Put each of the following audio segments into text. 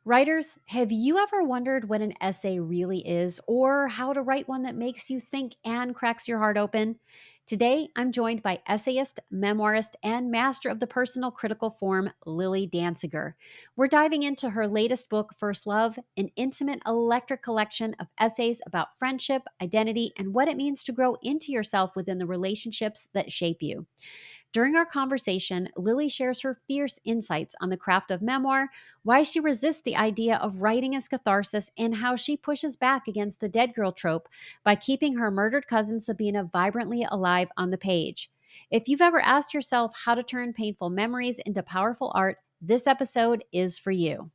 Writers, have you ever wondered what an essay really is or how to write one that makes you think and cracks your heart open? Today, I'm joined by essayist, memoirist, and master of the personal critical form, Lilly Dancyger. We're diving into her latest book, First Love, an intimate, electric collection of essays about friendship, identity, and what it means to grow into yourself within the relationships that shape you. During our conversation, Lilly shares her fierce insights on the craft of memoir, why she resists the idea of writing as catharsis, and how she pushes back against the dead girl trope by keeping her murdered cousin Sabina vibrantly alive on the page. If you've ever asked yourself how to turn painful memories into powerful art, this episode is for you.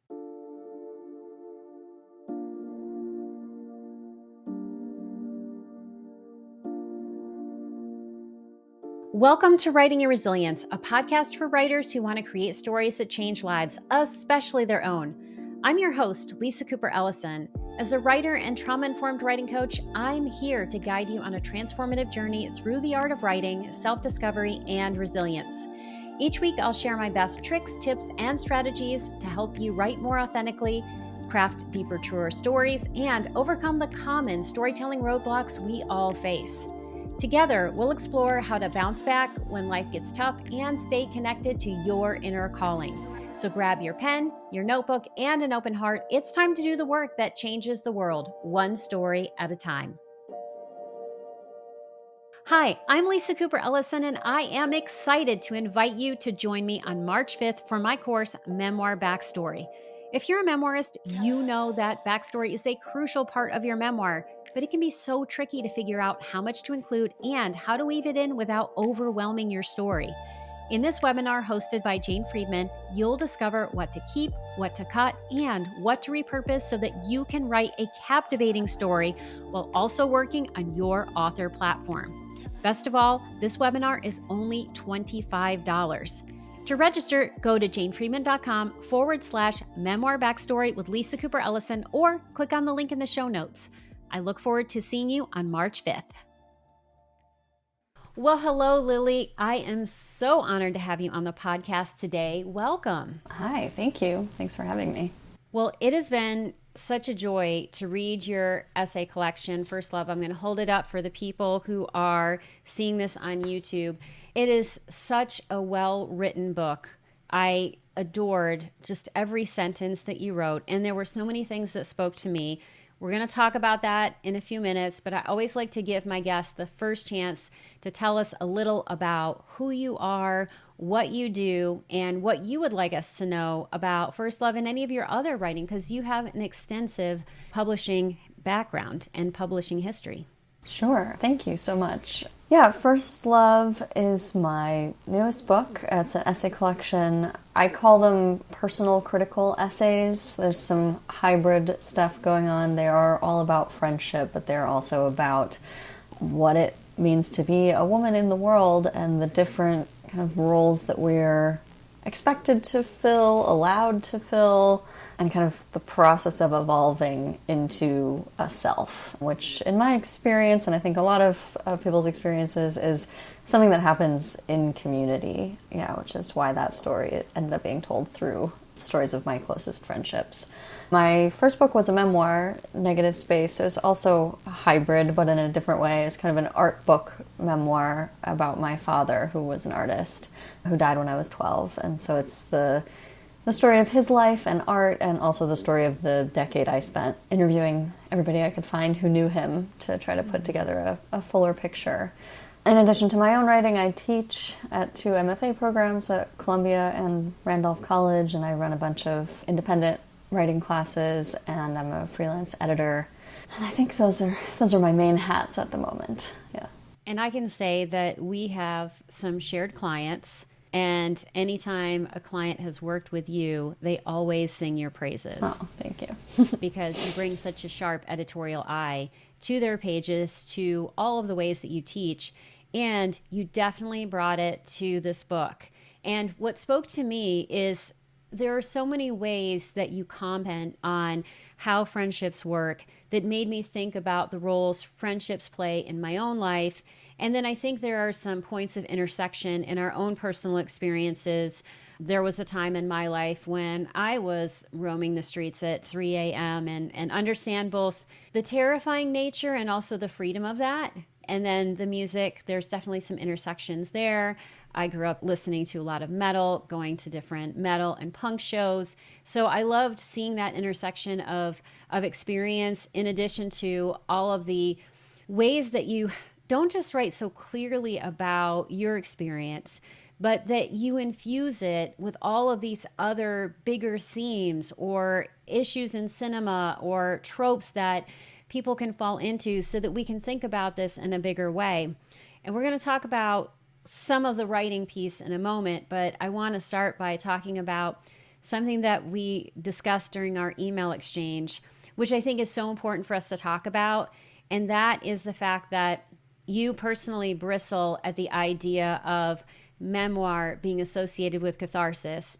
Welcome to Writing Your Resilience, a podcast for writers who want to create stories that change lives, especially their own. I'm your host, Lisa Cooper Ellison. As a writer and trauma-informed writing coach, I'm here to guide you on a transformative journey through the art of writing, self-discovery, and resilience. Each week, I'll share my best tricks, tips, and strategies to help you write more authentically, craft deeper, truer stories, and overcome the common storytelling roadblocks we all face. Together, we'll explore how to bounce back when life gets tough and stay connected to your inner calling. So grab your pen, your notebook, and an open heart. It's time to do the work that changes the world, one story at a time. Hi, I'm Lisa Cooper Ellison, and I am excited to invite you to join me on March 5th for my course, Memoir Backstory. If you're a memoirist, you know that backstory is a crucial part of your memoir, but it can be so tricky to figure out how much to include and how to weave it in without overwhelming your story. In this webinar hosted by Jane Friedman, you'll discover what to keep, what to cut, and what to repurpose so that you can write a captivating story while also working on your author platform. Best of all, this webinar is only $25. To register, go to janefriedman.com/memoir backstory with Lisa Cooper Ellison or click on the link in the show notes. I look forward to seeing you on March 5th. Well, hello, Lilly. I am so honored to have you on the podcast today. Welcome. Hi, thank you. Thanks for having me. Well, it has been such a joy to read your essay collection, First Love. I'm going to hold it up for the people who are seeing this on YouTube. It is such a well-written book. I adored just every sentence that you wrote, and there were so many things that spoke to me. We're going to talk about that in a few minutes, but I always like to give my guests the first chance to tell us a little about who you are, what you do, and what you would like us to know about First Love and any of your other writing, because you have an extensive publishing background and publishing history. Sure. Thank you so much. Yeah, First Love is my newest book. It's an essay collection. I call them personal critical essays. There's some hybrid stuff going on. They are all about friendship, but they're also about what it means to be a woman in the world and the different kind of roles that we're expected to fill, allowed to fill, and kind of the process of evolving into a self, which in my experience, and I think a lot of people's experiences, is something that happens in community, which is why that story ended up being told through stories of my closest friendships. My first book was a memoir, Negative Space. It was also a hybrid, but in a different way. It's kind of an art book memoir about my father, who was an artist, who died when I was 12. And so it's the story of his life and art, and also the story of the decade I spent interviewing everybody I could find who knew him to try to put together a fuller picture. In addition to my own writing, I teach at 2 MFA programs at Columbia and Randolph College, and I run a bunch of independent writing classes, and I'm a freelance editor. And I think those are my main hats at the moment. Yeah. And I can say that we have some shared clients, and anytime a client has worked with you, they always sing your praises. Oh, thank you. Because you bring such a sharp editorial eye to their pages, to all of the ways that you teach, and you definitely brought it to this book. And what spoke to me is there are so many ways that you comment on how friendships work that made me think about the roles friendships play in my own life. And then I think there are some points of intersection in our own personal experiences There was a time in my life when I was roaming the streets at 3 a.m. And understand both the terrifying nature and also the freedom of that. And then the music, there's definitely some intersections there. I grew up listening to a lot of metal, going to different metal and punk shows. So I loved seeing that intersection of experience, in addition to all of the ways that you don't just write so clearly about your experience, but that you infuse it with all of these other bigger themes or issues in cinema or tropes that people can fall into, so that we can think about this in a bigger way. And we're going to talk about some of the writing piece in a moment, but I want to start by talking about something that we discussed during our email exchange, which I think is so important for us to talk about. And that is the fact that you personally bristle at the idea of memoir being associated with catharsis.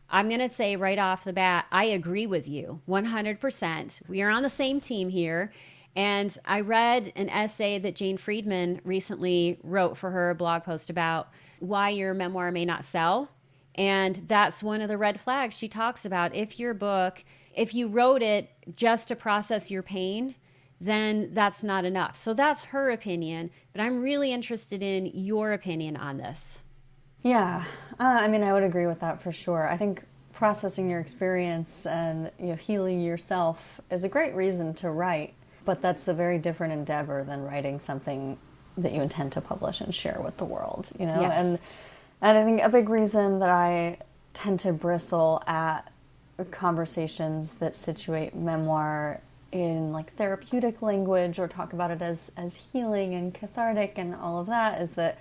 I'm going to say right off the bat, I agree with you 100%. We are on the same team here. And I read an essay that Jane Friedman recently wrote for her blog post about why your memoir may not sell. And that's one of the red flags she talks about. If your book, if you wrote it just to process your pain, then that's not enough. So that's her opinion. But I'm really interested in your opinion on this. Yeah, I mean, I would agree with that for sure. I think processing your experience and healing yourself is a great reason to write, but that's a very different endeavor than writing something that you intend to publish and share with the world. Yes. And I think a big reason that I tend to bristle at conversations that situate memoir in like therapeutic language or talk about it as healing and cathartic and all of that is that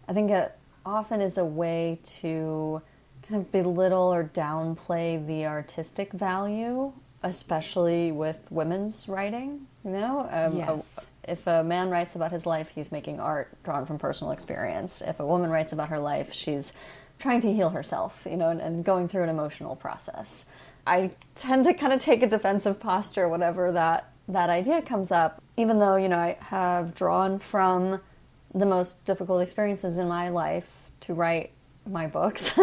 I think it often is a way to kind of belittle or downplay the artistic value, especially with women's writing. Yes. If a man writes about his life, he's making art drawn from personal experience. If a woman writes about her life, she's trying to heal herself, and going through an emotional process. I tend to kind of take a defensive posture whenever that idea comes up, even though, I have drawn from the most difficult experiences in my life to write my books.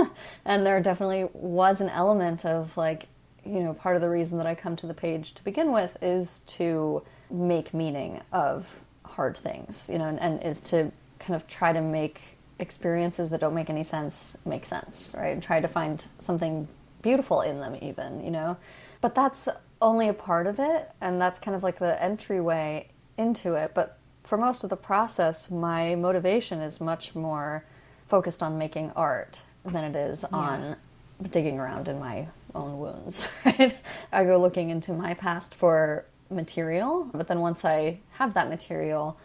And there definitely was an element of part of the reason that I come to the page to begin with is to make meaning of hard things, and is to kind of try to make experiences that don't make any sense make sense, right? And try to find something beautiful in them even, But that's only a part of it, and that's kind of like the entryway into it. But for most of the process, my motivation is much more focused on making art than it is on digging around in my own wounds, right? I go looking into my past for material, but then once I have that material,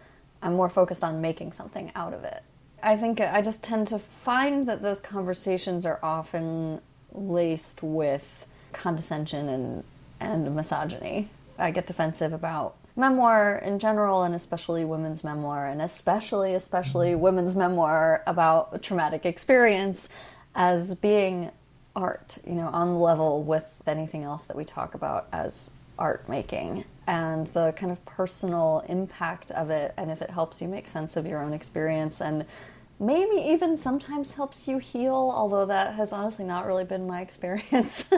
I'm more focused on making something out of it. I think I just tend to find that those conversations are often laced with condescension and misogyny. I get defensive about memoir in general, and especially women's memoir, and especially women's memoir about a traumatic experience as being art, on the level with anything else that we talk about as art making, and the kind of personal impact of it, and if it helps you make sense of your own experience, and maybe even sometimes helps you heal, although that has honestly not really been my experience,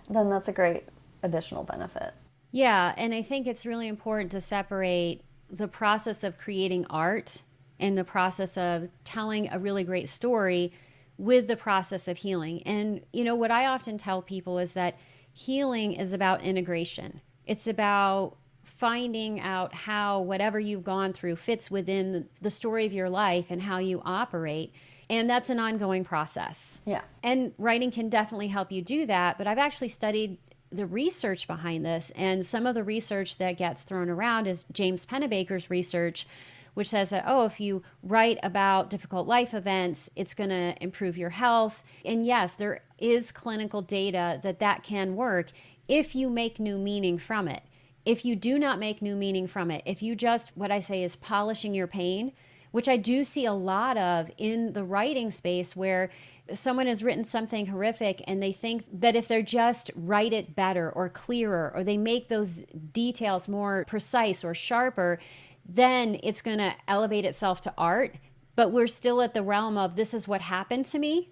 then that's a great additional benefit. Yeah, and I think it's really important to separate the process of creating art and the process of telling a really great story with the process of healing. And, what I often tell people is that healing is about integration. It's about finding out how whatever you've gone through fits within the story of your life and how you operate. And that's an ongoing process. Yeah. And writing can definitely help you do that. But I've actually studied the research behind this, and some of the research that gets thrown around is James Pennebaker's research, which says that, if you write about difficult life events, it's going to improve your health. And yes, there is clinical data that can work if you make new meaning from it. If you do not make new meaning from it, if you just, what I say is polishing your pain, which I do see a lot of in the writing space, where someone has written something horrific and they think that if they're just write it better or clearer, or they make those details more precise or sharper, then it's going to elevate itself to art. But we're still at the realm of, this is what happened to me.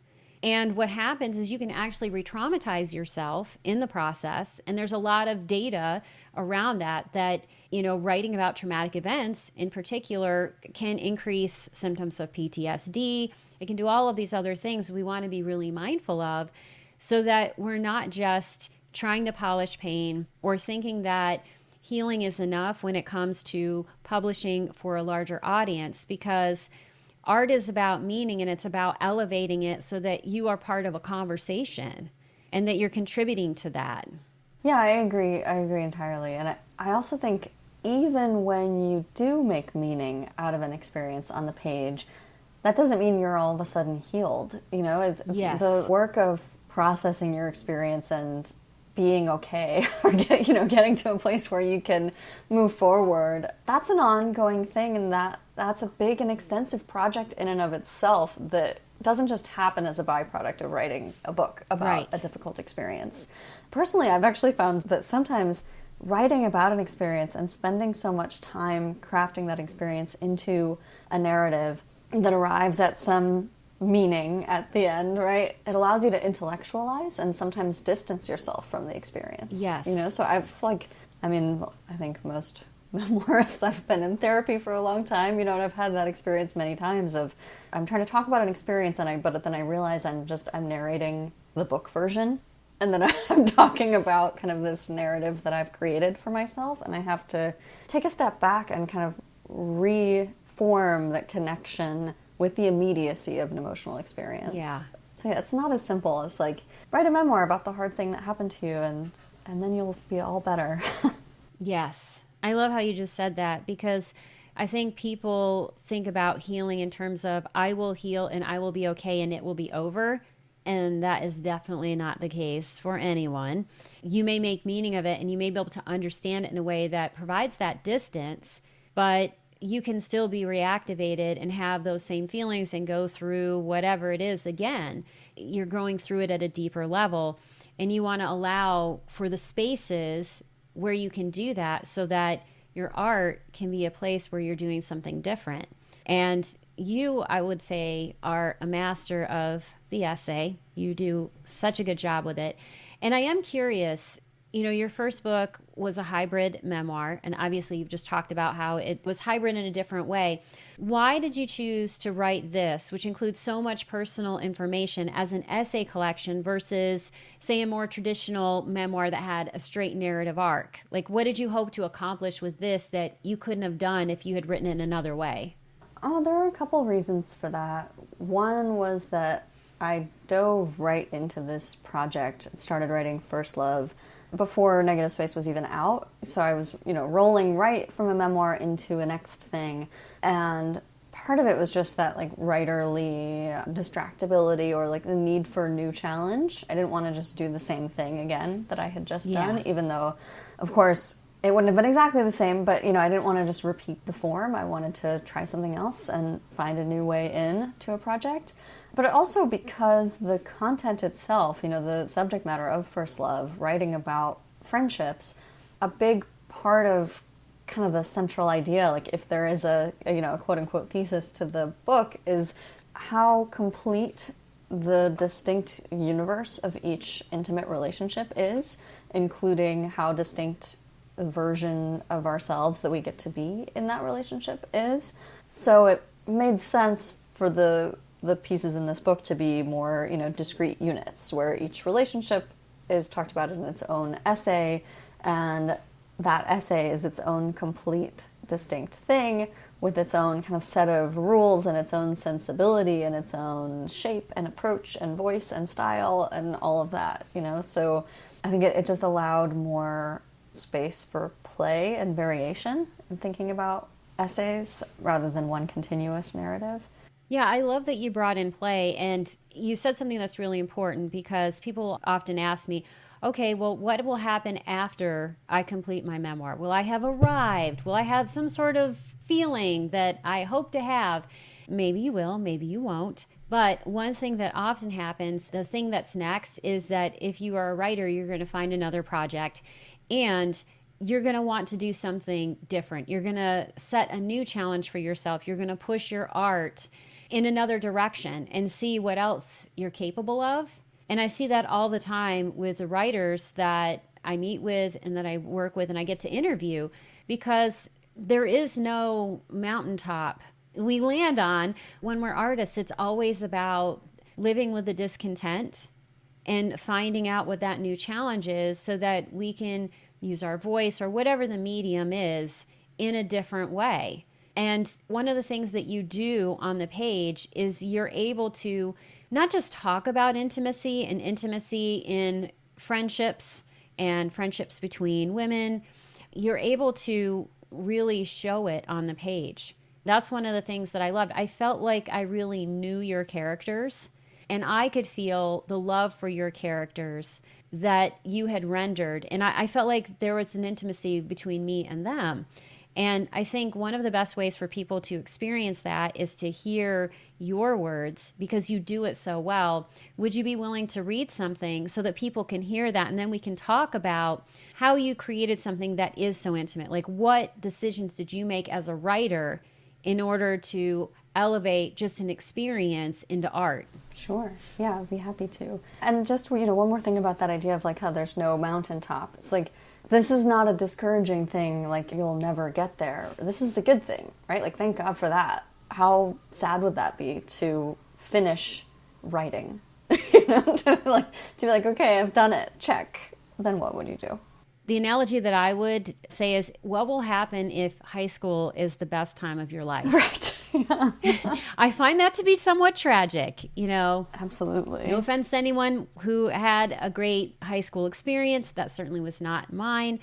And what happens is you can actually re-traumatize yourself in the process. And there's a lot of data around that, writing about traumatic events in particular can increase symptoms of PTSD. It can do all of these other things we want to be really mindful of so that we're not just trying to polish pain or thinking that healing is enough when it comes to publishing for a larger audience, because art is about meaning and it's about elevating it so that you are part of a conversation and that you're contributing to that. Yeah, I agree. I agree entirely. And I also think even when you do make meaning out of an experience on the page, that doesn't mean you're all of a sudden healed. Yes. The work of processing your experience and being okay or getting to a place where you can move forward, that's an ongoing thing, and that's a big and extensive project in and of itself that doesn't just happen as a byproduct of writing a book about a difficult experience. Personally, I've actually found that sometimes writing about an experience and spending so much time crafting that experience into a narrative that arrives at some meaning at the end, right? It allows you to intellectualize and sometimes distance yourself from the experience. Yes. So I think most memoirists, I've been in therapy for a long time, and I've had that experience many times of I'm trying to talk about an experience but then I realize I'm narrating the book version, and then I'm talking about kind of this narrative that I've created for myself, and I have to take a step back and kind of reform that connection with the immediacy of an emotional experience. Yeah. So yeah, it's not as simple as like write a memoir about the hard thing that happened to you and then you'll be all better. Yes. I love how you just said that, because I think people think about healing in terms of I will heal and I will be okay and it will be over. And that is definitely not the case for anyone. You may make meaning of it and you may be able to understand it in a way that provides that distance, but you can still be reactivated and have those same feelings and go through whatever it is again. You're going through it at a deeper level, and you want to allow for the spaces where you can do that so that your art can be a place where you're doing something different. And you, I would say, are a master of the essay. You do such a good job with it. And I am curious, your first book was a hybrid memoir, and obviously you've just talked about how it was hybrid in a different way. Why did you choose to write this, which includes so much personal information, as an essay collection versus, say, a more traditional memoir that had a straight narrative arc? Like, what did you hope to accomplish with this that you couldn't have done if you had written it another way? Oh, there are a couple of reasons for that. One was that I dove right into this project, started writing First Love before Negative Space was even out. So I was, rolling right from a memoir into a next thing. And part of it was just that like writerly distractibility or like the need for a new challenge. I didn't want to just do the same thing again that I had just done, even though, of course, it wouldn't have been exactly the same, but, I didn't want to just repeat the form. I wanted to try something else and find a new way in to a project. But also because the content itself, the subject matter of First Love, writing about friendships, a big part of kind of the central idea, like if there is a quote-unquote thesis to the book, is how complete the distinct universe of each intimate relationship is, including how distinct the version of ourselves that we get to be in that relationship is. So it made sense for the pieces in this book to be more, discrete units where each relationship is talked about in its own essay, and that essay is its own complete, distinct thing with its own kind of set of rules and its own sensibility and its own shape and approach and voice and style and all of that, So I think it just allowed more space for play and variation in thinking about essays rather than one continuous narrative. Yeah, I love that you brought in play, and you said something that's really important, because people often ask me, okay, well, what will happen after I complete my memoir? Will I have arrived? Will I have some sort of feeling that I hope to have? Maybe you will, maybe you won't. But one thing that often happens, the thing that's next, is that if you are a writer, you're going to find another project, and you're going to want to do something different. You're going to set a new challenge for yourself. You're going to push your art in another direction and see what else you're capable of. And I see that all the time with the writers that I meet with and that I work with and I get to interview, because there is no mountaintop we land on. When we're artists, it's always about living with the discontent and finding out what that new challenge is so that we can use our voice or whatever the medium is in a different way. And one of the things that you do on the page is you're able to not just talk about intimacy and intimacy in friendships and friendships between women, you're able to really show it on the page. That's one of the things that I loved. I felt like I really knew your characters, and I could feel the love for your characters that you had rendered. And I felt like there was an intimacy between me and them. And I think one of the best ways for people to experience that is to hear your words, because you do it so well. Would you be willing to read something so that people can hear that? And then we can talk about how you created something that is so intimate. Like, what decisions did you make as a writer in order to elevate just an experience into art? Sure. Yeah, I'd be happy to. And just, one more thing about that idea of like how there's no mountaintop. It's like, this is not a discouraging thing, like you'll never get there. This is a good thing, right? Like, thank God for that. How sad would that be to finish writing? To be like, okay, I've done it, check. Then what would you do? The analogy that I would say is, what will happen if high school is the best time of your life? Right. Yeah. I find that to be somewhat tragic, Absolutely. No offense to anyone who had a great high school experience. That certainly was not mine.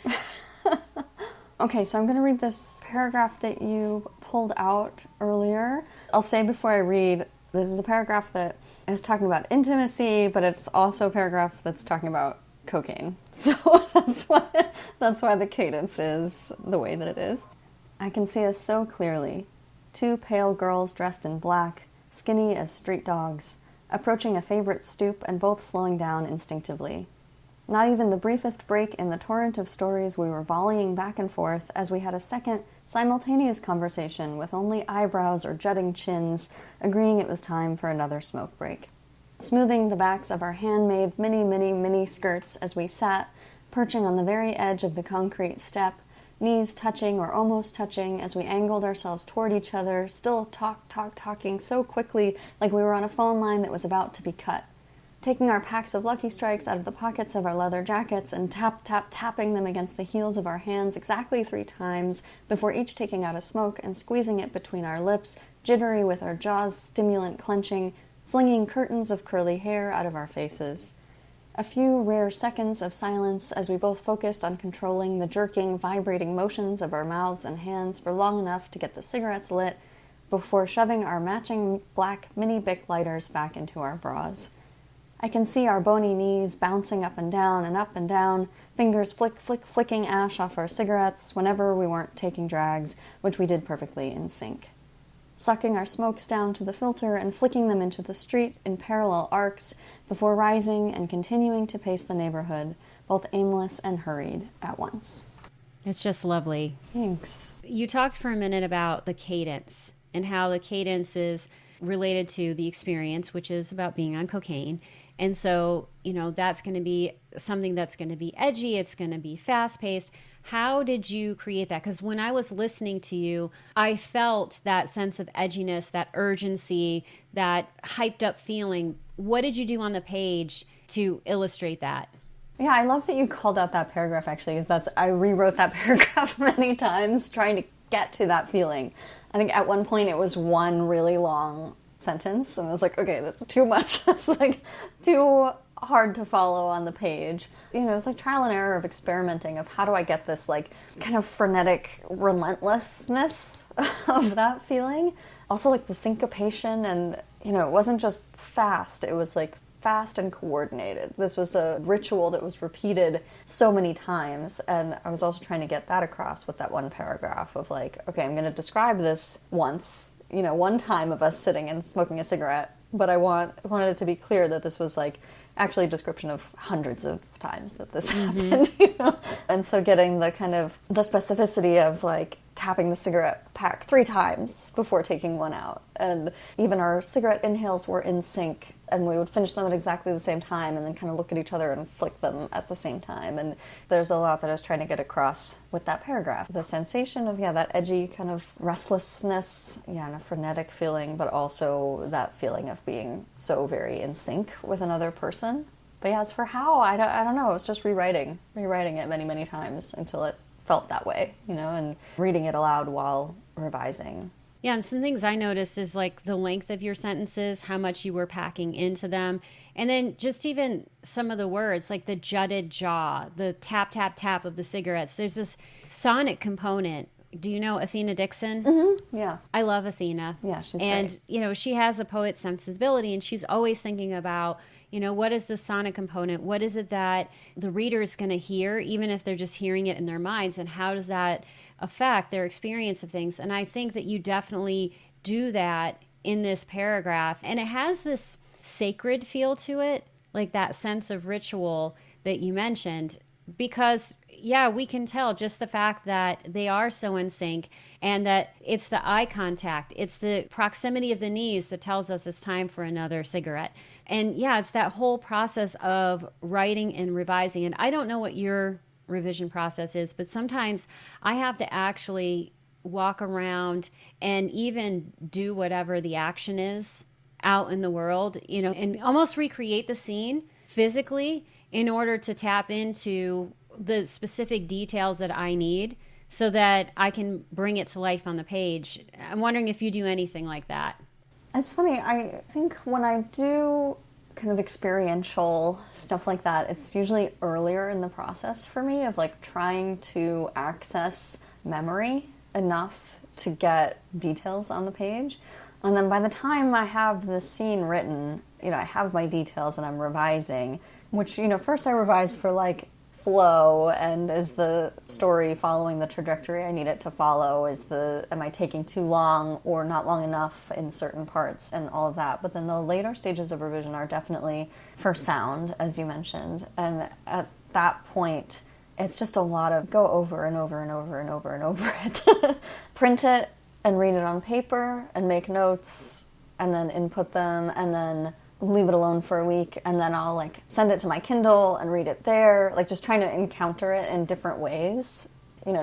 Okay, so I'm going to read this paragraph that you pulled out earlier. I'll say before I read, this is a paragraph that is talking about intimacy, but it's also a paragraph that's talking about cocaine. So that's why the cadence is the way that it is. I can see us so clearly. Two pale girls dressed in black, skinny as street dogs, approaching a favorite stoop and both slowing down instinctively. Not even the briefest break in the torrent of stories we were volleying back and forth as we had a second, simultaneous conversation with only eyebrows or jutting chins, agreeing it was time for another smoke break. Smoothing the backs of our handmade mini skirts as we sat, perching on the very edge of the concrete step, knees touching or almost touching as we angled ourselves toward each other, still talking so quickly like we were on a phone line that was about to be cut. Taking our packs of Lucky Strikes out of the pockets of our leather jackets and tapping them against the heels of our hands exactly 3 times before each taking out a smoke and squeezing it between our lips, jittery with our jaws stimulant clenching, flinging curtains of curly hair out of our faces. A few rare seconds of silence as we both focused on controlling the jerking, vibrating motions of our mouths and hands for long enough to get the cigarettes lit before shoving our matching black mini Bic lighters back into our bras. I can see our bony knees bouncing up and down, fingers flicking ash off our cigarettes whenever we weren't taking drags, which we did perfectly in sync. Sucking our smokes down to the filter and flicking them into the street in parallel arcs before rising and continuing to pace the neighborhood, both aimless and hurried at once. It's just lovely. Thanks. You talked for a minute about the cadence and how the cadence is related to the experience, which is about being on cocaine. And so, that's going to be something that's going to be edgy. It's going to be fast-paced. How did you create that? Because when I was listening to you, I felt that sense of edginess, that urgency, that hyped up feeling. What did you do on the page to illustrate that? Yeah, I love that you called out that paragraph, actually, because I rewrote that paragraph many times trying to get to that feeling. I think at one point it was one really long sentence, and I was like, okay, that's too much. That's like too hard to follow on the page. It's like trial and error of experimenting of how do I get this like kind of frenetic relentlessness of that feeling. Also like the syncopation, and it wasn't just fast, it was like fast and coordinated. This was a ritual that was repeated so many times, and I was also trying to get that across with that one paragraph of like, okay, I'm going to describe this once, one time of us sitting and smoking a cigarette, but I wanted it to be clear that this was like actually a description of hundreds of times that this happened, And so getting the kind of the specificity of like tapping the cigarette pack 3 times before taking one out. And even our cigarette inhales were in sync, and we would finish them at exactly the same time and then kind of look at each other and flick them at the same time. And there's a lot that I was trying to get across with that paragraph. The sensation of, that edgy kind of restlessness, and a frenetic feeling, but also that feeling of being so very in sync with another person. But as for how, I don't know. It was just rewriting it many, many times until it felt that way, and reading it aloud while revising. Yeah, and some things I noticed is like the length of your sentences, how much you were packing into them, and then just even some of the words, like the jutted jaw, the tap, tap, tap of the cigarettes. There's this sonic component. Do you know Athena Dixon? Mm-hmm. Yeah. I love Athena. Yeah, she's great. And, she has a poet's sensibility, and she's always thinking about, what is the sonic component? What is it that the reader is going to hear, even if they're just hearing it in their minds? And how does that affect their experience of things? And I think that you definitely do that in this paragraph. And it has this sacred feel to it, like that sense of ritual that you mentioned. Because, we can tell just the fact that they are so in sync, and that it's the eye contact, it's the proximity of the knees that tells us it's time for another cigarette. And it's that whole process of writing and revising. And I don't know what your revision process is, but sometimes I have to actually walk around and even do whatever the action is out in the world, and almost recreate the scene physically in order to tap into the specific details that I need so that I can bring it to life on the page. I'm wondering if you do anything like that. It's funny, I think when I do kind of experiential stuff like that, it's usually earlier in the process for me of like trying to access memory enough to get details on the page. And then by the time I have the scene written, I have my details and I'm revising, which, first I revise for like flow, and is the story following the trajectory I need it to follow? Am I taking too long or not long enough in certain parts and all of that? But then the later stages of revision are definitely for sound, as you mentioned. And at that point, it's just a lot of go over and over and over and over and over it. Print it and read it on paper and make notes and then input them and then leave it alone for a week, and then I'll like send it to my Kindle and read it there, like just trying to encounter it in different ways,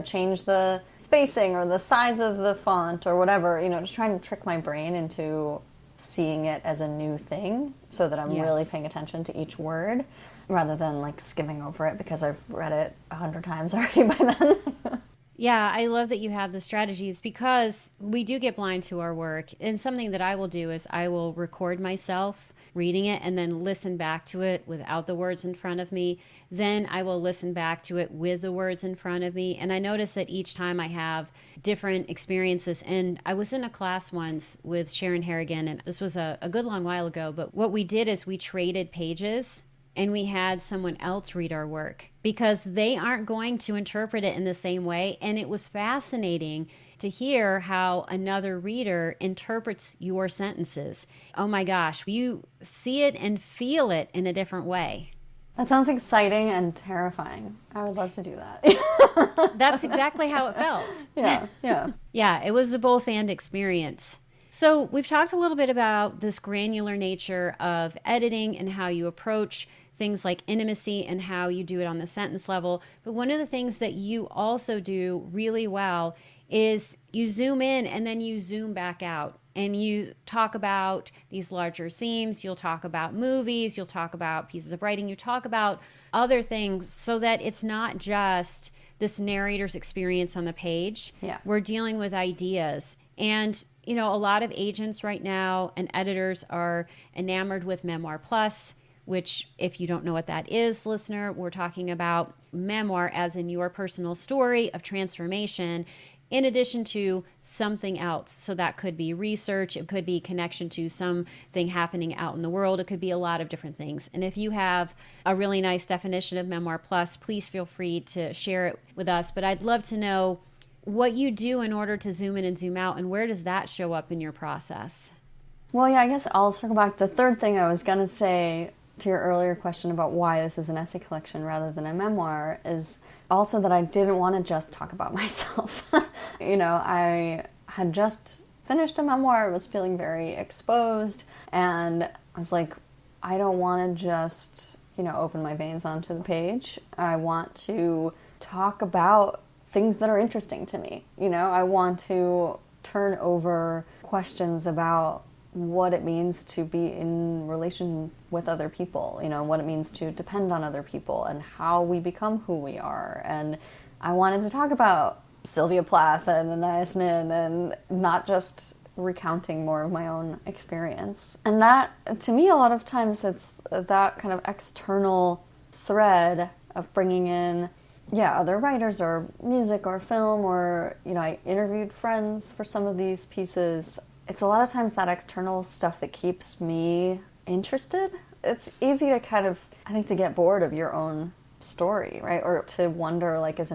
change the spacing or the size of the font or whatever, just trying to trick my brain into seeing it as a new thing so that I'm really paying attention to each word rather than like skimming over it because I've read it 100 times already by then. Yeah, I love that you have the strategies because we do get blind to our work. And something that I will do is I will record myself reading it and then listen back to it without the words in front of me. Then I will listen back to it with the words in front of me. And I notice that each time I have different experiences. And I was in a class once with Sharon Harrigan, and this was a good long while ago. But what we did is we traded pages and we had someone else read our work because they aren't going to interpret it in the same way. And it was fascinating to hear how another reader interprets your sentences. Oh my gosh, you see it and feel it in a different way. That sounds exciting and terrifying. I would love to do that. That's exactly how it felt. Yeah. Yeah, it was a both and experience. So we've talked a little bit about this granular nature of editing and how you approach things like intimacy and how you do it on the sentence level. But one of the things that you also do really well is you zoom in and then you zoom back out and you talk about these larger themes. You'll talk about movies, you'll talk about pieces of writing, you talk about other things so that it's not just this narrator's experience on the page. Yeah. We're dealing with ideas. And, a lot of agents right now and editors are enamored with Memoir Plus, which, if you don't know what that is, listener, we're talking about memoir as in your personal story of transformation in addition to something else. So that could be research, it could be connection to something happening out in the world, it could be a lot of different things. And if you have a really nice definition of Memoir Plus, please feel free to share it with us. But I'd love to know what you do in order to zoom in and zoom out, and where does that show up in your process? Well, yeah, I guess I'll circle back. The third thing I was going to say to your earlier question about why this is an essay collection rather than a memoir is also that I didn't want to just talk about myself. I had just finished a memoir. I was feeling very exposed, and I was like, I don't want to just, open my veins onto the page. I want to talk about things that are interesting to me. I want to turn over questions about what it means to be in relation with other people, what it means to depend on other people and how we become who we are. And I wanted to talk about Sylvia Plath and Anais Nin and not just recounting more of my own experience. And that, to me, a lot of times it's that kind of external thread of bringing in, other writers or music or film or, I interviewed friends for some of these pieces. It's a lot of times that external stuff that keeps me interested. It's easy to kind of, I think, to get bored of your own story, right? Or to wonder, like, is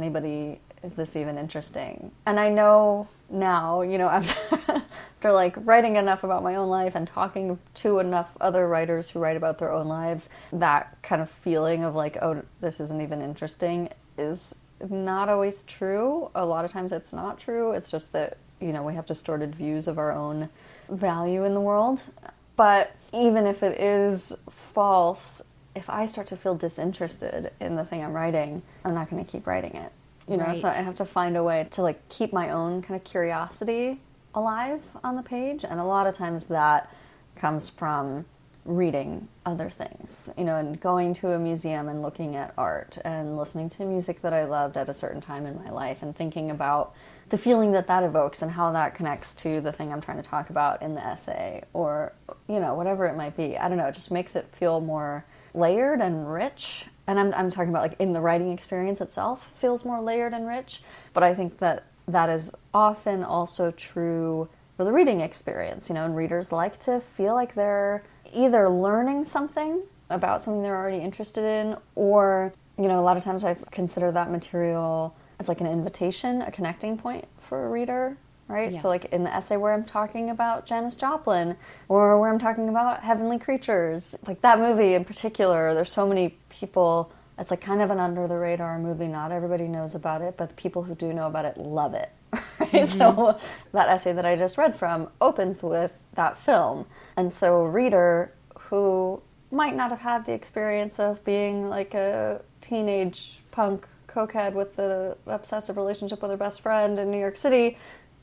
this even interesting? And I know now, after like writing enough about my own life and talking to enough other writers who write about their own lives, that kind of feeling of like, oh, this isn't even interesting is not always true. A lot of times it's not true. It's just that, we have distorted views of our own value in the world. But even if it is false, if I start to feel disinterested in the thing I'm writing, I'm not going to keep writing it. Right. So I have to find a way to like keep my own kind of curiosity alive on the page. And a lot of times that comes from reading other things, and going to a museum and looking at art and listening to music that I loved at a certain time in my life and thinking about the feeling that evokes and how that connects to the thing I'm trying to talk about in the essay or, whatever it might be. I don't know, it just makes it feel more layered and rich. And I'm talking about like in the writing experience itself feels more layered and rich. But I think that is often also true for the reading experience, and readers like to feel like they're either learning something about something they're already interested in, or, a lot of times I consider that material as like an invitation, a connecting point for a reader, right? Yes. So like in the essay where I'm talking about Janis Joplin or where I'm talking about Heavenly Creatures, like that movie in particular, there's so many people, it's like kind of an under the radar movie. Not everybody knows about it, but the people who do know about it love it. Right? Mm-hmm. So that essay that I just read from opens with that film. And so a reader who might not have had the experience of being like a teenage punk cokehead with an obsessive relationship with her best friend in New York City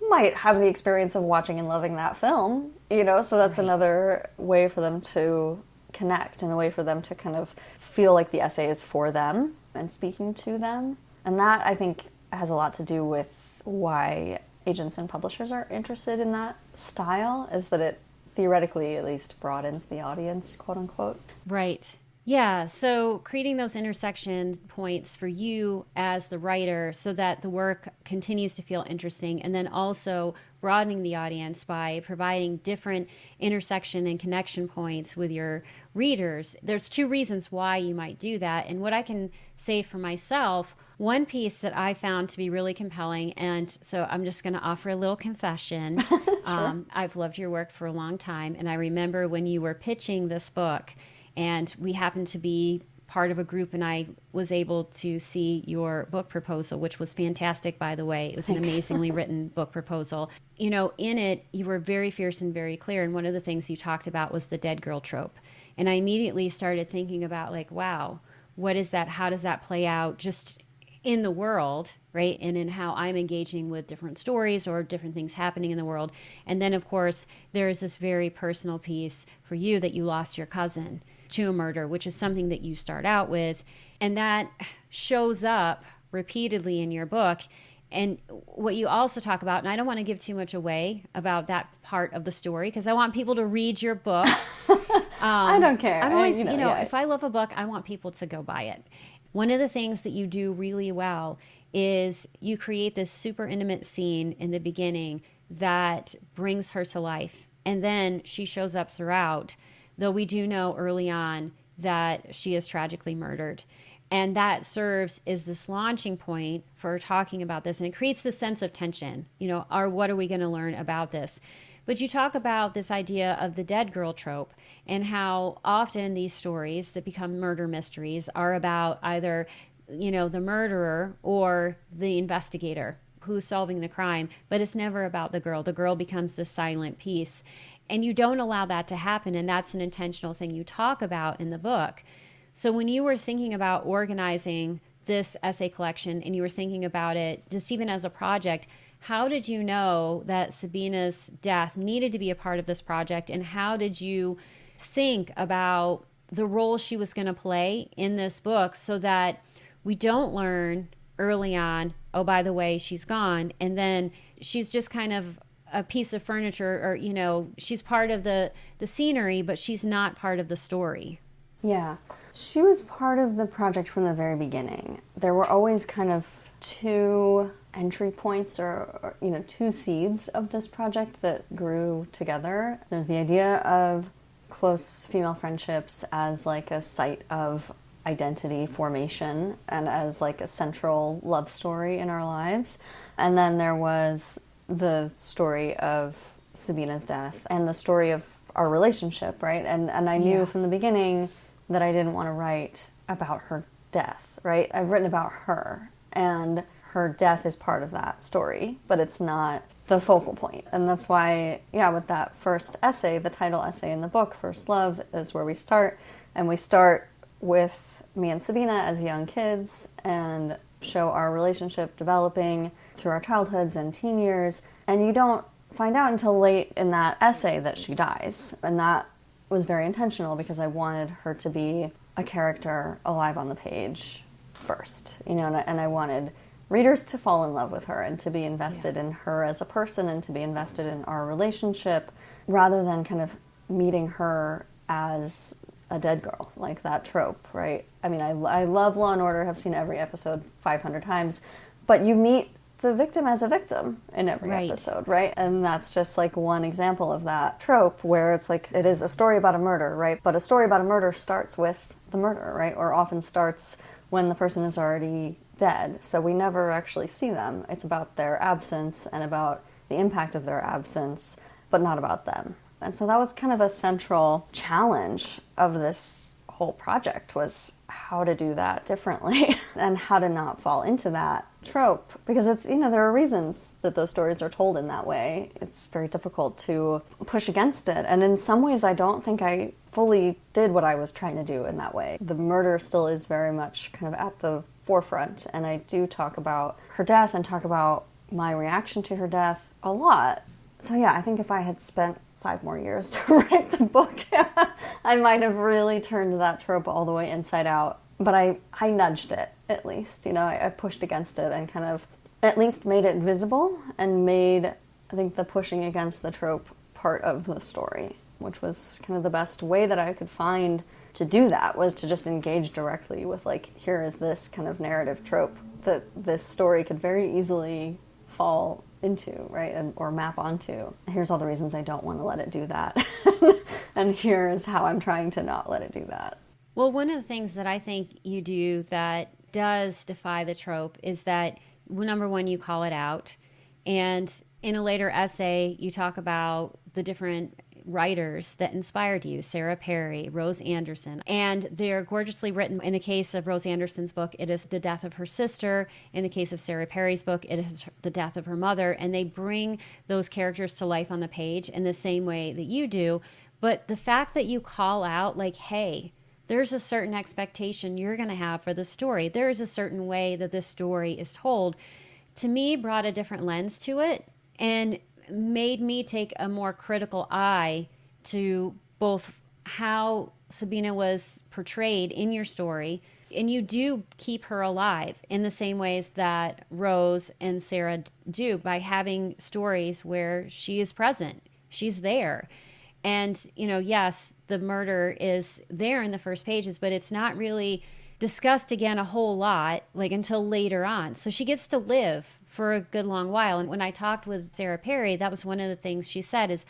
might have the experience of watching and loving that film, so that's right. Another way for them to connect and a way for them to kind of feel like the essay is for them and speaking to them. And that, I think, has a lot to do with why agents and publishers are interested in that style, is that it theoretically at least broadens the audience, quote unquote. Right. Yeah, so creating those intersection points for you as the writer so that the work continues to feel interesting, and then also broadening the audience by providing different intersection and connection points with your readers. There's two reasons why you might do that. And what I can say for myself, one piece that I found to be really compelling, and so I'm just going to offer a little confession. Sure. I've loved your work for a long time, and I remember when you were pitching this book, and we happened to be part of a group, and I was able to see your book proposal, which was fantastic, by the way. It was an amazingly written book proposal. In it, you were very fierce and very clear, and one of the things you talked about was the dead girl trope. And I immediately started thinking about, like, wow, what is that? How does that play out just in the world, right? And in how I'm engaging with different stories or different things happening in the world. And then, of course, there is this very personal piece for you that you lost your cousin to a murder, which is something that you start out with. And that shows up repeatedly in your book. And what you also talk about, and I don't want to give too much away about that part of the story because I want people to read your book. I don't care. I'm always, if I love a book, I want people to go buy it. One of the things that you do really well is you create this super intimate scene in the beginning that brings her to life. And then she shows up throughout, though we do know early on that she is tragically murdered. And that serves as this launching point for talking about this. And it creates this sense of tension, what are we going to learn about this? But you talk about this idea of the dead girl trope and how often these stories that become murder mysteries are about either, the murderer or the investigator. who's solving the crime, but it's never about the girl. The girl becomes the silent piece. And you don't allow that to happen. And that's an intentional thing you talk about in the book. So when you were thinking about organizing this essay collection and you were thinking about it just even as a project, how did you know that Sabina's death needed to be a part of this project? And how did you think about the role she was going to play in this book so that we don't learn early on, oh, by the way, she's gone, and then she's just kind of a piece of furniture, or, you know, she's part of the scenery, but she's not part of the story? Yeah. She was part of the project from the very beginning. There were always kind of two entry points or two seeds of this project that grew together. There's the idea of close female friendships as like a site of identity formation and as like a central love story in our lives. And then there was the story of Sabina's death and the story of our relationship, right? And I knew from the beginning that I didn't want to write about her death, right? I've written about her, and her death is part of that story, but it's not the focal point. And that's why, with that first essay, the title essay in the book, First Love, is where we start. And we start with me and Sabina as young kids and show our relationship developing through our childhoods and teen years. And you don't find out until late in that essay that she dies. And that was very intentional because I wanted her to be a character alive on the page first, and I wanted readers to fall in love with her and to be invested in her as a person and to be invested in our relationship rather than kind of meeting her as a dead girl, like that trope, right? I mean, I love Law & Order, have seen every episode 500 times, but you meet the victim as a victim in every episode, right? And that's just like one example of that trope where it's like, it is a story about a murder, right? But a story about a murder starts with the murder, right? Or often starts when the person is already dead. So we never actually see them. It's about their absence and about the impact of their absence, but not about them. And so that was kind of a central challenge of this whole project, was how to do that differently and how to not fall into that trope, because it's, there are reasons that those stories are told in that way. It's very difficult to push against it. And in some ways, I don't think I fully did what I was trying to do in that way. The murder still is very much kind of at the forefront, and I do talk about her death and talk about my reaction to her death a lot. So yeah, I think if I had spent 5 more years to write the book, I might have really turned that trope all the way inside out. But I nudged it, at least. I pushed against it and kind of at least made it visible and made, I think, the pushing against the trope part of the story, which was kind of the best way that I could find to do that, was to just engage directly with, like, here is this kind of narrative trope that this story could very easily fall into, right, or map onto. Here's all the reasons I don't want to let it do that. And here's how I'm trying to not let it do that. Well, one of the things that I think you do that does defy the trope is that, well, number one, you call it out. And in a later essay, you talk about the different writers that inspired you: Sarah Perry, Rose Anderson. And they're gorgeously written. In the case of Rose Anderson's book, it is the death of her sister. In the case of Sarah Perry's book, it is the death of her mother. And they bring those characters to life on the page in the same way that you do. But the fact that you call out, like, hey, there's a certain expectation you're going to have for the story, there is a certain way that this story is told, to me brought a different lens to it and made me take a more critical eye to both how Sabina was portrayed in your story, and you do keep her alive in the same ways that Rose and Sarah do, by having stories where she is present, she's there. And, yes, the murder is there in the first pages, but it's not really discussed again a whole lot, like, until later on. So she gets to live for a good long while. And when I talked with Sarah Perry, that was one of the things she said is,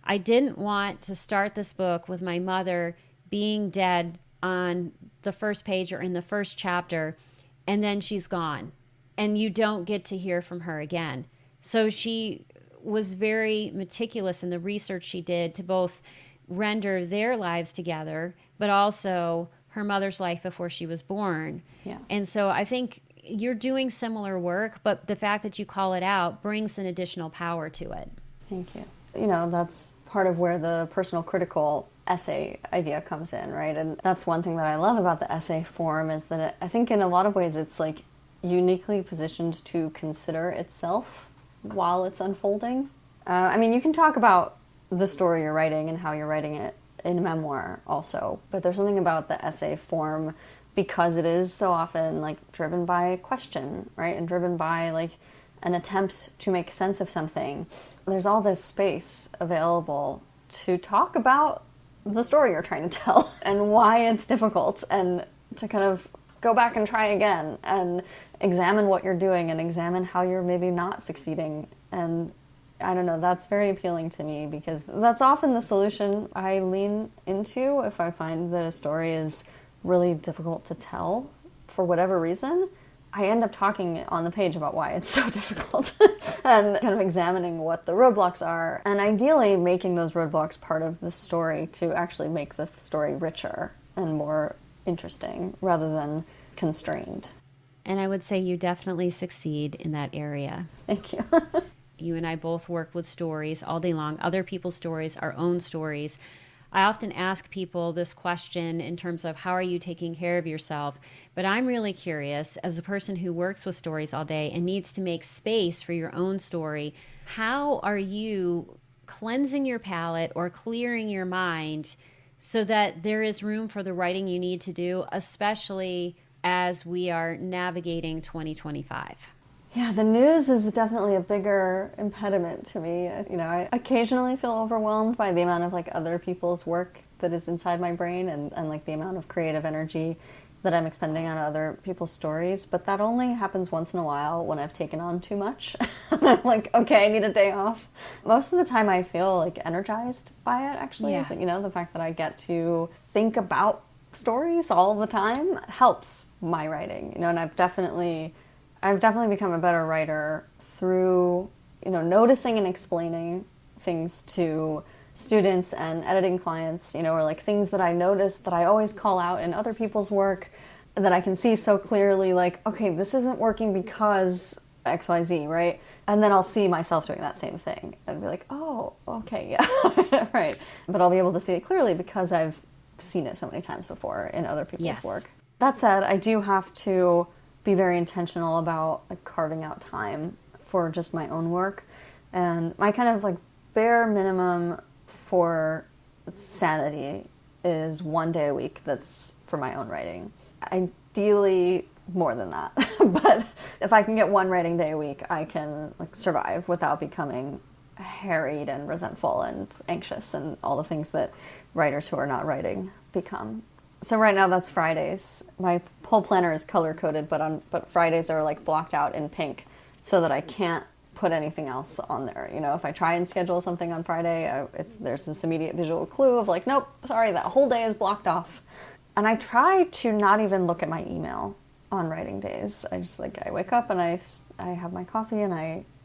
I didn't want to start this book with my mother being dead on the first page or in the first chapter, and then she's gone, and you don't get to hear from her again. So she was very meticulous in the research she did to both render their lives together, but also her mother's life before she was born. Yeah. And so I think you're doing similar work, but the fact that you call it out brings an additional power to it. Thank you. That's part of where the personal critical essay idea comes in, right? And that's one thing that I love about the essay form is that I think in a lot of ways it's like uniquely positioned to consider itself while it's unfolding. You can talk about the story you're writing and how you're writing it in memoir also, but there's something about the essay form because it is so often like driven by a question, right? And driven by like an attempt to make sense of something. There's all this space available to talk about the story you're trying to tell and why it's difficult, and to kind of go back and try again and examine what you're doing and examine how you're maybe not succeeding. And I don't know, that's very appealing to me because that's often the solution I lean into if I find that a story is really difficult to tell for whatever reason. I end up talking on the page about why it's so difficult and kind of examining what the roadblocks are, and ideally making those roadblocks part of the story to actually make the story richer and more interesting rather than constrained. And I would say you definitely succeed in that area. Thank you. You and I both work with stories all day long, other people's stories, our own stories. I often ask people this question in terms of how are you taking care of yourself? But I'm really curious, as a person who works with stories all day and needs to make space for your own story, how are you cleansing your palate or clearing your mind so that there is room for the writing you need to do, especially as we are navigating 2025? Yeah, the news is definitely a bigger impediment to me. I occasionally feel overwhelmed by the amount of like other people's work that is inside my brain and like the amount of creative energy that I'm expending on other people's stories. But that only happens once in a while when I've taken on too much. I'm like, okay, I need a day off. Most of the time I feel like energized by it, actually. Yeah. The fact that I get to think about stories all the time helps my writing, and I've definitely become a better writer through, noticing and explaining things to students and editing clients, or like things that I notice that I always call out in other people's work that I can see so clearly, like, okay, this isn't working because XYZ, right? And then I'll see myself doing that same thing and be like, oh, okay, yeah, right. But I'll be able to see it clearly because I've seen it so many times before in other people's work. That said, I do have to be very intentional about like carving out time for just my own work, and my kind of like bare minimum for sanity is 1 day a week that's for my own writing. Ideally more than that, but if I can get one writing day a week, I can like survive without becoming harried and resentful and anxious and all the things that writers who are not writing become. So right now that's Fridays. My whole planner is color coded, but Fridays are like blocked out in pink so that I can't put anything else on there. If I try and schedule something on Friday, there's this immediate visual clue of like, nope, sorry, that whole day is blocked off. And I try to not even look at my email on writing days. I wake up and I have my coffee and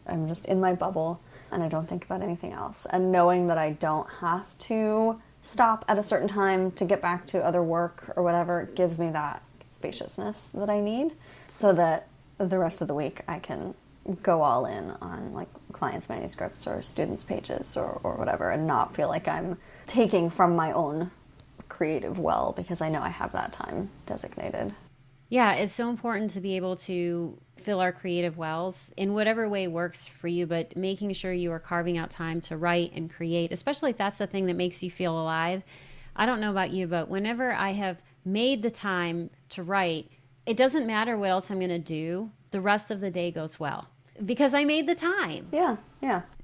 I'm just in my bubble and I don't think about anything else. And knowing that I don't have to stop at a certain time to get back to other work or whatever gives me that spaciousness that I need so that the rest of the week I can go all in on like clients' manuscripts or students' pages or whatever and not feel like I'm taking from my own creative well because I know I have that time designated. Yeah, it's so important to be able to fill our creative wells in whatever way works for you, but making sure you are carving out time to write and create, especially if that's the thing that makes you feel alive. I don't know about you, but whenever I have made the time to write, it doesn't matter what else I'm going to do. The rest of the day goes well because I made the time. Yeah.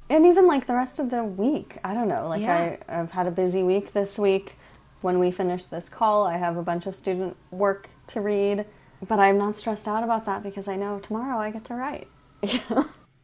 And even like the rest of the week, I don't know, like I've had a busy week this week. When we finish this call, I have a bunch of student work to read. But I'm not stressed out about that because I know tomorrow I get to write.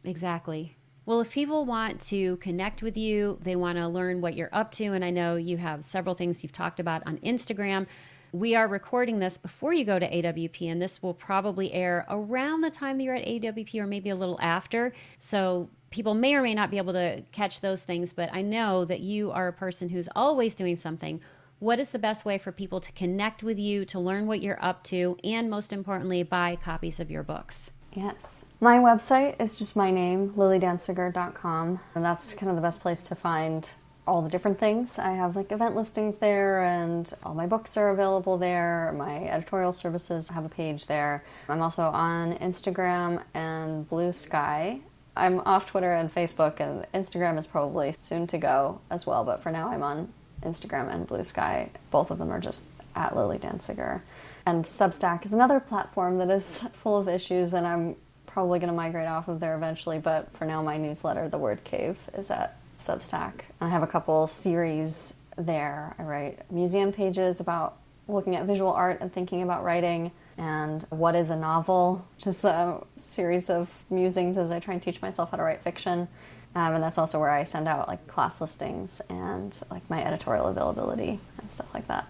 Exactly. Well, if people want to connect with you, they want to learn what you're up to, and I know you have several things you've talked about on Instagram. We are recording this before you go to AWP, and this will probably air around the time that you're at AWP or maybe a little after. So people may or may not be able to catch those things, but I know that you are a person who's always doing something. what is the best way for people to connect with you, to learn what you're up to, and most importantly, buy copies of your books? Yes. My website is just my name, lillydancyger.com, and that's kind of the best place to find all the different things. I have like event listings there, and all my books are available there. My editorial services have a page there. I'm also on Instagram and Blue Sky. I'm off Twitter and Facebook, and Instagram is probably soon to go as well, but for now I'm on Instagram and Blue Sky. Both of them are just at Lilly Dancyger. And Substack is another platform that is full of issues, and I'm probably going to migrate off of there eventually, but for now my newsletter, The Word Cave, is at Substack. I have a couple series there. I write museum pages about looking at visual art and thinking about writing, and What is a Novel, which is a series of musings as I try and teach myself how to write fiction. And that's also where I send out like class listings and like my editorial availability and stuff like that.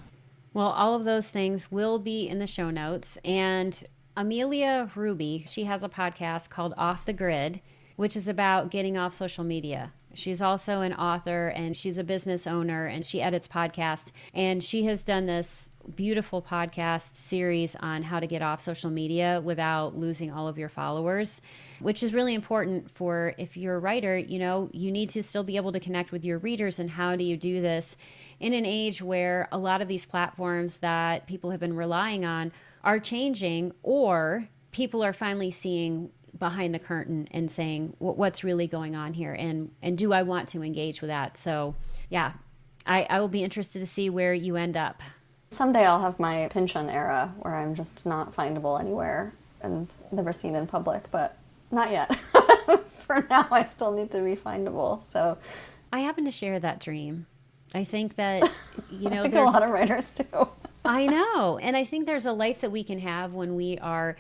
Well, all of those things will be in the show notes. And Amelia Ruby, she has a podcast called Off the Grid, which is about getting off social media. She's also an author, and she's a business owner, and she edits podcasts. And she has done this beautiful podcast series on how to get off social media without losing all of your followers, which is really important for, if you're a writer, you know, you need to still be able to connect with your readers. And how do you do this in an age where a lot of these platforms that people have been relying on are changing, or people are finally seeing behind the curtain and saying, what's really going on here? And do I want to engage with that? So yeah, I will be interested to see where you end up. Someday I'll have my Pynchon era where I'm just not findable anywhere and never seen in public, but not yet. For now, I still need to be findable. So I happen to share that dream. I think that, you know, I think a lot of writers do. I know. And I think there's a life that we can have when we are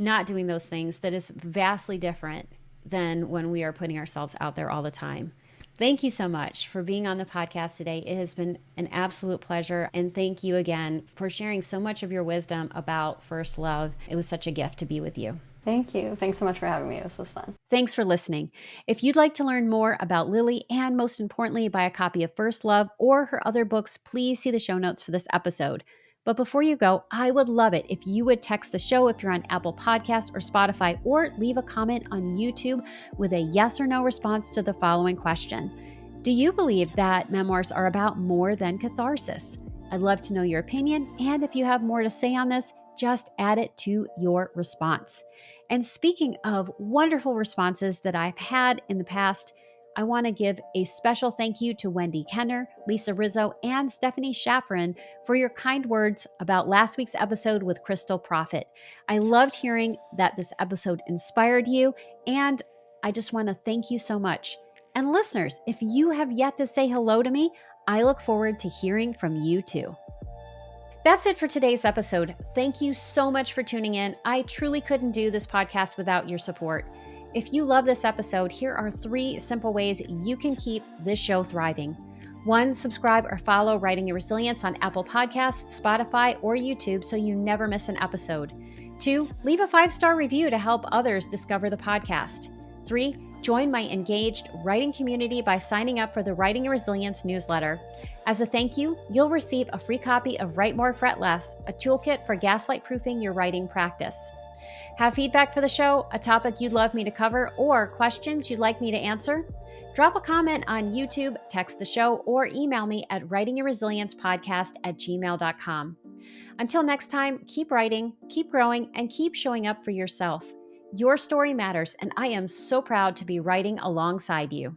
not doing those things that is vastly different than when we are putting ourselves out there all the time. Thank you so much for being on the podcast today. It has been an absolute pleasure. And thank you again for sharing so much of your wisdom about first love. It was such a gift to be with you. Thank you. Thanks so much for having me. This was fun. Thanks for listening. If you'd like to learn more about Lilly, and most importantly, buy a copy of First Love or her other books, please see the show notes for this episode. But before you go, I would love it if you would text the show if you're on Apple Podcasts or Spotify, or leave a comment on YouTube with a yes or no response to the following question. Do you believe that memoirs are about more than catharsis? I'd love to know your opinion, and if you have more to say on this, just add it to your response. And speaking of wonderful responses that I've had in the past, I want to give a special thank you to Wendy Kenner, Lisa Rizzo, and Stephanie Schafferin for your kind words about last week's episode with Crystal Prophet. I loved hearing that this episode inspired you, and I just want to thank you so much. And listeners, if you have yet to say hello to me, I look forward to hearing from you too. That's it for today's episode. Thank you so much for tuning in. I truly couldn't do this podcast without your support. If you love this episode, here are 3 simple ways you can keep this show thriving. 1, subscribe or follow Writing Your Resilience on Apple Podcasts, Spotify, or YouTube so you never miss an episode. 2, leave a 5-star review to help others discover the podcast. 3, join my engaged writing community by signing up for the Writing Your Resilience newsletter. As a thank you, you'll receive a free copy of Write More, Fret Less, a toolkit for gaslight-proofing your writing practice. Have feedback for the show, a topic you'd love me to cover, or questions you'd like me to answer? Drop a comment on YouTube, text the show, or email me at writingyourresiliencepodcast@gmail.com. Until next time, keep writing, keep growing, and keep showing up for yourself. Your story matters, and I am so proud to be writing alongside you.